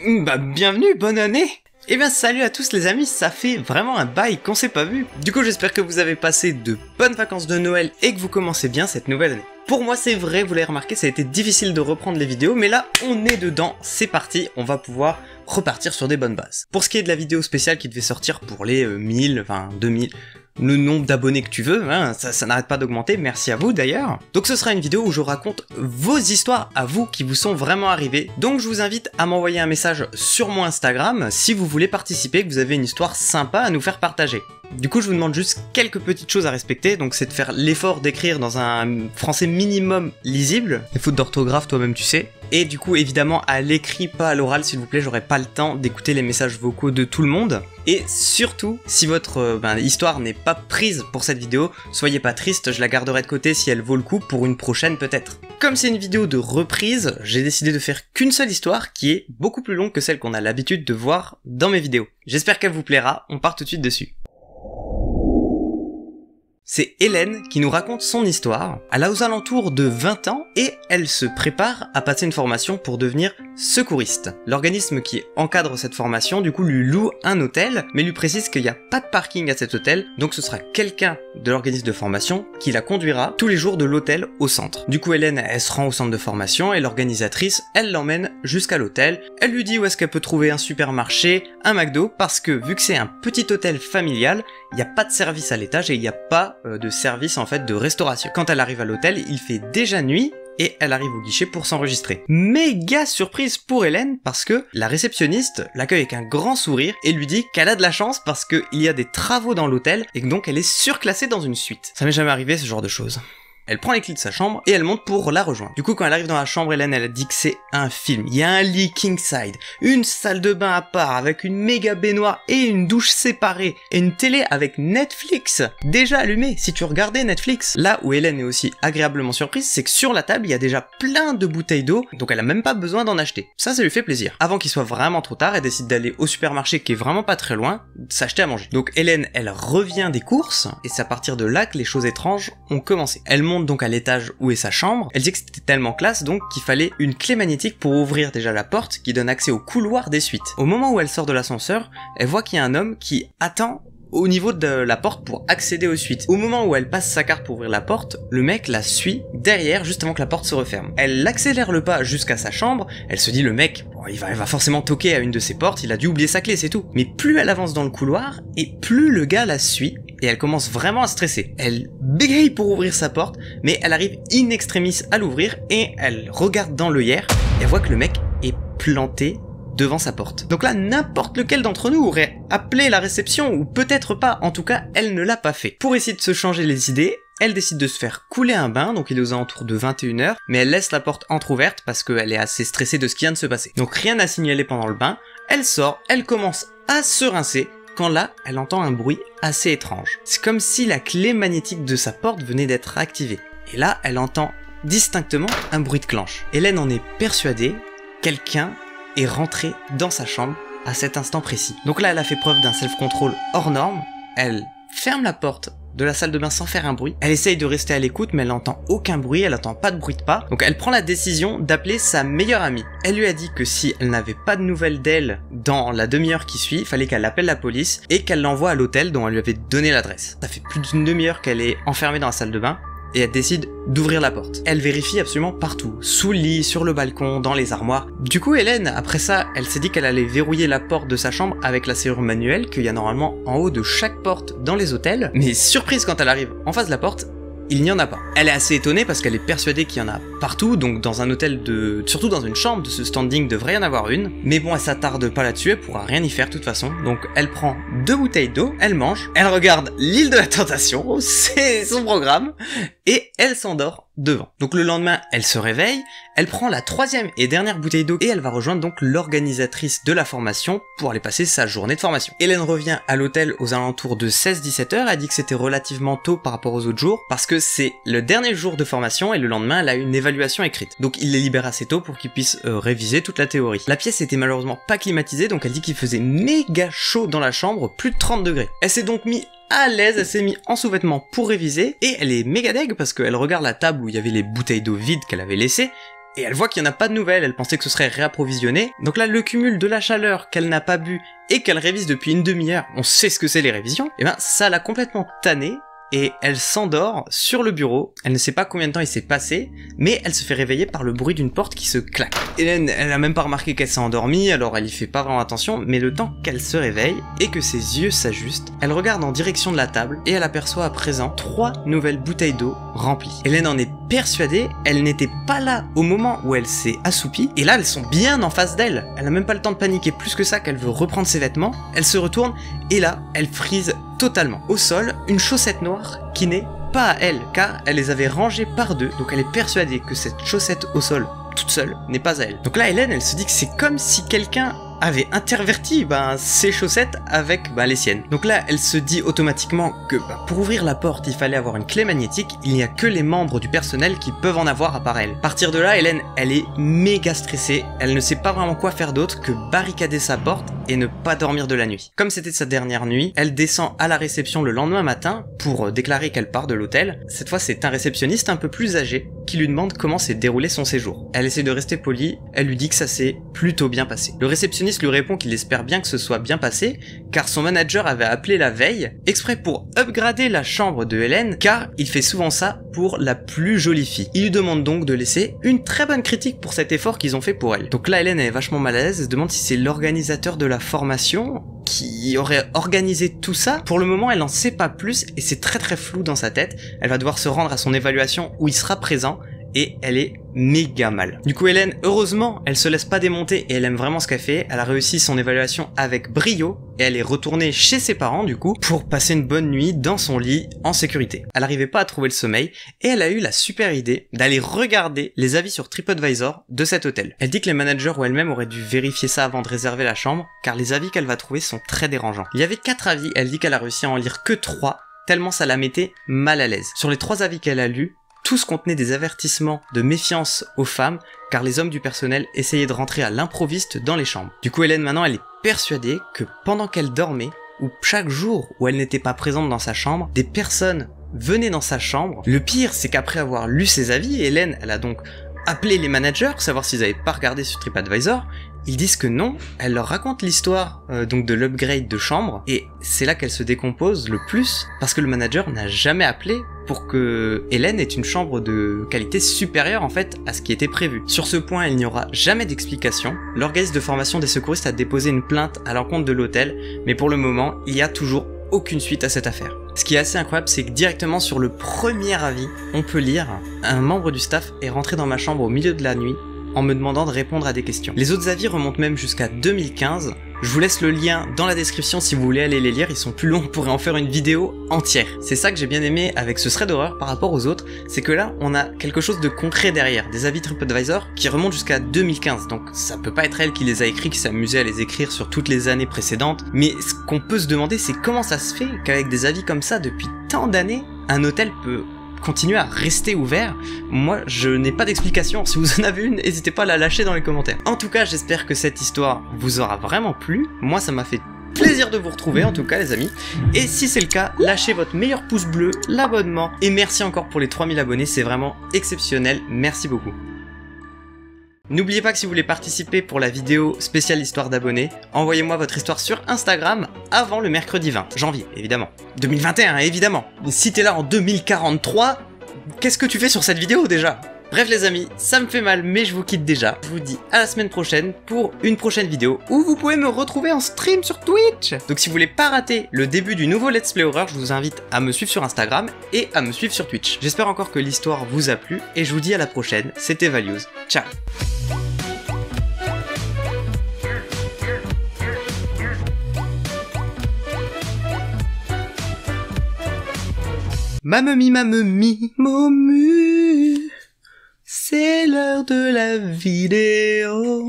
Bienvenue, bonne année. Eh bien salut à tous les amis, ça fait vraiment un bail qu'on s'est pas vu. Du coup j'espère que vous avez passé de bonnes vacances de Noël et que vous commencez bien cette nouvelle année. Pour moi c'est vrai, vous l'avez remarqué, ça a été difficile de reprendre les vidéos, mais là on est dedans, c'est parti, on va pouvoir repartir sur des bonnes bases. Pour ce qui est de la vidéo spéciale qui devait sortir pour les 1000, enfin 2000... le nombre d'abonnés que tu veux, hein, ça n'arrête pas d'augmenter, merci à vous d'ailleurs. Donc ce sera une vidéo où je raconte vos histoires à vous qui vous sont vraiment arrivées. Donc je vous invite à m'envoyer un message sur mon Instagram si vous voulez participer, que vous avez une histoire sympa à nous faire partager. Du coup je vous demande juste quelques petites choses à respecter, donc c'est de faire l'effort d'écrire dans un français minimum lisible, les fautes d'orthographe toi-même tu sais, et du coup évidemment à l'écrit, pas à l'oral s'il vous plaît, j'aurai pas le temps d'écouter les messages vocaux de tout le monde. Et surtout, si votre histoire n'est pas prise pour cette vidéo, soyez pas triste, je la garderai de côté si elle vaut le coup pour une prochaine peut-être. Comme c'est une vidéo de reprise, j'ai décidé de faire qu'une seule histoire qui est beaucoup plus longue que celle qu'on a l'habitude de voir dans mes vidéos. J'espère qu'elle vous plaira, on part tout de suite dessus. C'est Hélène qui nous raconte son histoire. Elle a aux alentours de 20 ans et elle se prépare à passer une formation pour devenir secouriste. L'organisme qui encadre cette formation du coup lui loue un hôtel, mais lui précise qu'il n'y a pas de parking à cet hôtel, donc ce sera quelqu'un de l'organisme de formation qui la conduira tous les jours de l'hôtel au centre. Du coup Hélène, elle se rend au centre de formation et l'organisatrice, elle l'emmène jusqu'à l'hôtel. Elle lui dit où est-ce qu'elle peut trouver un supermarché, un McDo, parce que vu que c'est un petit hôtel familial, il n'y a pas de service à l'étage et il n'y a pas de service en fait de restauration. Quand elle arrive à l'hôtel, il fait déjà nuit et elle arrive au guichet pour s'enregistrer. Méga surprise pour Hélène parce que la réceptionniste l'accueille avec un grand sourire et lui dit qu'elle a de la chance parce qu'il y a des travaux dans l'hôtel et que donc elle est surclassée dans une suite. Ça m'est jamais arrivé ce genre de choses. Elle prend les clés de sa chambre et elle monte pour la rejoindre. Du coup, quand elle arrive dans la chambre, Hélène, elle a dit que c'est un film. Il y a un lit king side, une salle de bain à part avec une méga baignoire et une douche séparée et une télé avec Netflix déjà allumée si tu regardais Netflix. Là où Hélène est aussi agréablement surprise, c'est que sur la table, il y a déjà plein de bouteilles d'eau, donc elle a même pas besoin d'en acheter. Ça lui fait plaisir. Avant qu'il soit vraiment trop tard, elle décide d'aller au supermarché qui est vraiment pas très loin, s'acheter à manger. Donc Hélène, elle revient des courses et c'est à partir de là que les choses étranges ont commencé. Elle monte donc à l'étage où est sa chambre. Elle dit que c'était tellement classe donc qu'il fallait une clé magnétique pour ouvrir déjà la porte qui donne accès au couloir des suites. Au moment où elle sort de l'ascenseur, elle voit qu'il y a un homme qui attend au niveau de la porte pour accéder aux suites. Au moment où elle passe sa carte pour ouvrir la porte, le mec la suit derrière juste avant que la porte se referme. Elle accélère le pas jusqu'à sa chambre, elle se dit le mec, bon, il va forcément toquer à une de ses portes, il a dû oublier sa clé, c'est tout. Mais plus elle avance dans le couloir, et plus le gars la suit, et elle commence vraiment à stresser. Elle bégaye pour ouvrir sa porte, mais elle arrive in extremis à l'ouvrir, et elle regarde dans l'œillère, et elle voit que le mec est planté devant sa porte. Donc là, n'importe lequel d'entre nous aurait appelé la réception, ou peut-être pas, en tout cas, elle ne l'a pas fait. Pour essayer de se changer les idées, elle décide de se faire couler un bain, donc il est aux alentours de 21h, mais elle laisse la porte entrouverte parce qu'elle est assez stressée de ce qui vient de se passer. Donc rien à signaler pendant le bain, elle sort, elle commence à se rincer, quand là, elle entend un bruit assez étrange. C'est comme si la clé magnétique de sa porte venait d'être activée. Et là, elle entend distinctement un bruit de clenche. Hélène en est persuadée, quelqu'un est rentré dans sa chambre à cet instant précis. Donc là, elle a fait preuve d'un self-control hors norme, elle ferme la porte de la salle de bain sans faire un bruit. Elle essaye de rester à l'écoute, mais elle n'entend aucun bruit, elle n'entend pas de bruit de pas. Donc elle prend la décision d'appeler sa meilleure amie. Elle lui a dit que si elle n'avait pas de nouvelles d'elle dans la demi-heure qui suit, il fallait qu'elle appelle la police et qu'elle l'envoie à l'hôtel dont elle lui avait donné l'adresse. Ça fait plus d'une demi-heure qu'elle est enfermée dans la salle de bain et elle décide d'ouvrir la porte. Elle vérifie absolument partout, sous le lit, sur le balcon, dans les armoires. Du coup, Hélène, après ça, elle s'est dit qu'elle allait verrouiller la porte de sa chambre avec la serrure manuelle qu'il y a normalement en haut de chaque porte dans les hôtels. Mais surprise, quand elle arrive en face de la porte, il n'y en a pas. Elle est assez étonnée parce qu'elle est persuadée qu'il y en a partout, donc dans un hôtel surtout dans une chambre de ce standing devrait y en avoir une. Mais bon, elle s'attarde pas là-dessus, elle pourra rien y faire de toute façon. Donc elle prend 2 bouteilles d'eau, elle mange, elle regarde l'île de la tentation, c'est son programme, et elle s'endort devant. Donc le lendemain, elle se réveille, elle prend la 3e et dernière bouteille d'eau et elle va rejoindre donc l'organisatrice de la formation pour aller passer sa journée de formation. Hélène revient à l'hôtel aux alentours de 16-17 heures, elle dit que c'était relativement tôt par rapport aux autres jours parce que c'est le dernier jour de formation et le lendemain elle a une évaluation écrite. Donc il les libère assez tôt pour qu'ils puissent réviser toute la théorie. La pièce était malheureusement pas climatisée donc elle dit qu'il faisait méga chaud dans la chambre, plus de 30 degrés. Elle s'est donc mis à l'aise, elle s'est mise en sous-vêtements pour réviser et elle est méga deg parce qu'elle regarde la table où il y avait les bouteilles d'eau vides qu'elle avait laissées et elle voit qu'il n'y en a pas de nouvelles, elle pensait que ce serait réapprovisionné. Donc là, le cumul de la chaleur qu'elle n'a pas bu et qu'elle révise depuis une demi-heure, on sait ce que c'est les révisions, et ben ça l'a complètement tannée. Et elle s'endort sur le bureau, elle ne sait pas combien de temps il s'est passé, mais elle se fait réveiller par le bruit d'une porte qui se claque. Hélène, elle a même pas remarqué qu'elle s'est endormie, alors elle y fait pas vraiment attention, mais le temps qu'elle se réveille et que ses yeux s'ajustent, elle regarde en direction de la table et elle aperçoit à présent 3 nouvelles bouteilles d'eau remplies. Hélène en est persuadée, elle n'était pas là au moment où elle s'est assoupie, et là elles sont bien en face d'elle. Elle a même pas le temps de paniquer plus que ça qu'elle veut reprendre ses vêtements, elle se retourne et là elle frise totalement. Au sol, une chaussette noire qui n'est pas à elle, car elle les avait rangées par deux, donc elle est persuadée que cette chaussette au sol, toute seule, n'est pas à elle. Donc là, Hélène, elle se dit que c'est comme si quelqu'un avait interverti ses chaussettes avec les siennes. Donc là, elle se dit automatiquement que pour ouvrir la porte, il fallait avoir une clé magnétique, il n'y a que les membres du personnel qui peuvent en avoir à part elle. À partir de là, Hélène, elle est méga stressée, elle ne sait pas vraiment quoi faire d'autre que barricader sa porte et ne pas dormir de la nuit. Comme c'était sa dernière nuit, elle descend à la réception le lendemain matin pour déclarer qu'elle part de l'hôtel. Cette fois, c'est un réceptionniste un peu plus âgé qui lui demande comment s'est déroulé son séjour. Elle essaie de rester polie, elle lui dit que ça s'est plutôt bien passé. Le réceptionniste lui répond qu'il espère bien que ce soit bien passé, car son manager avait appelé la veille, exprès pour upgrader la chambre de Hélène, car il fait souvent ça pour la plus jolie fille. Il lui demande donc de laisser une très bonne critique pour cet effort qu'ils ont fait pour elle. Donc là, Hélène est vachement mal à l'aise, elle se demande si c'est l'organisateur de la formation qui aurait organisé tout ça. Pour le moment, elle n'en sait pas plus et c'est très flou dans sa tête. Elle va devoir se rendre à son évaluation où il sera présent et elle est méga mal. Du coup, Hélène, heureusement, elle se laisse pas démonter et elle aime vraiment ce qu'elle fait. Elle a réussi son évaluation avec brio et elle est retournée chez ses parents du coup pour passer une bonne nuit dans son lit en sécurité. Elle n'arrivait pas à trouver le sommeil et elle a eu la super idée d'aller regarder les avis sur TripAdvisor de cet hôtel. Elle dit que les managers ou elle-même auraient dû vérifier ça avant de réserver la chambre car les avis qu'elle va trouver sont très dérangeants. Il y avait 4 avis, elle dit qu'elle a réussi à en lire que 3 tellement ça la mettait mal à l'aise. Sur les 3 avis qu'elle a lus, tous contenaient des avertissements de méfiance aux femmes, car les hommes du personnel essayaient de rentrer à l'improviste dans les chambres. Du coup, Hélène, maintenant, elle est persuadée que pendant qu'elle dormait, ou chaque jour où elle n'était pas présente dans sa chambre, des personnes venaient dans sa chambre. Le pire, c'est qu'après avoir lu ses avis, Hélène, elle a donc appelé les managers, savoir s'ils avaient pas regardé sur TripAdvisor. Ils disent que non, elle leur raconte l'histoire donc de l'upgrade de chambre, et c'est là qu'elle se décompose le plus, parce que le manager n'a jamais appelé pour que Hélène ait une chambre de qualité supérieure en fait à ce qui était prévu. Sur ce point, il n'y aura jamais d'explication. L'organisme de formation des secouristes a déposé une plainte à l'encontre de l'hôtel, mais pour le moment, il y a toujours aucune suite à cette affaire. Ce qui est assez incroyable, c'est que directement sur le premier avis, on peut lire « Un membre du staff est rentré dans ma chambre au milieu de la nuit en me demandant de répondre à des questions ». Les autres avis remontent même jusqu'à 2015. Je vous laisse le lien dans la description si vous voulez aller les lire, ils sont plus longs, on pourrait en faire une vidéo entière. C'est ça que j'ai bien aimé avec ce thread d'horreur par rapport aux autres, c'est que là, on a quelque chose de concret derrière, des avis TripAdvisor qui remontent jusqu'à 2015, donc ça peut pas être elle qui les a écrits, qui s'est amusée à les écrire sur toutes les années précédentes, mais ce qu'on peut se demander, c'est comment ça se fait qu'avec des avis comme ça depuis tant d'années, un hôtel peut continuer à rester ouvert. Moi, je n'ai pas d'explication. Si vous en avez une, n'hésitez pas à la lâcher dans les commentaires. En tout cas, j'espère que cette histoire vous aura vraiment plu. Moi, ça m'a fait plaisir de vous retrouver, en tout cas, les amis. Et si c'est le cas, lâchez votre meilleur pouce bleu, l'abonnement. Et merci encore pour les 3000 abonnés, c'est vraiment exceptionnel. Merci beaucoup. N'oubliez pas que si vous voulez participer pour la vidéo spéciale histoire d'abonnés, envoyez-moi votre histoire sur Instagram avant le mercredi 20 janvier, évidemment. 2021, évidemment. Si t'es là en 2043, qu'est-ce que tu fais sur cette vidéo déjà ? Bref les amis, ça me fait mal mais je vous quitte déjà. Je vous dis à la semaine prochaine pour une prochaine vidéo où vous pouvez me retrouver en stream sur Twitch. Donc si vous voulez pas rater le début du nouveau Let's Play Horror, je vous invite à me suivre sur Instagram et à me suivre sur Twitch. J'espère encore que l'histoire vous a plu et je vous dis à la prochaine. C'était Values. Ciao. Mamemi, momu, c'est l'heure de la vidéo.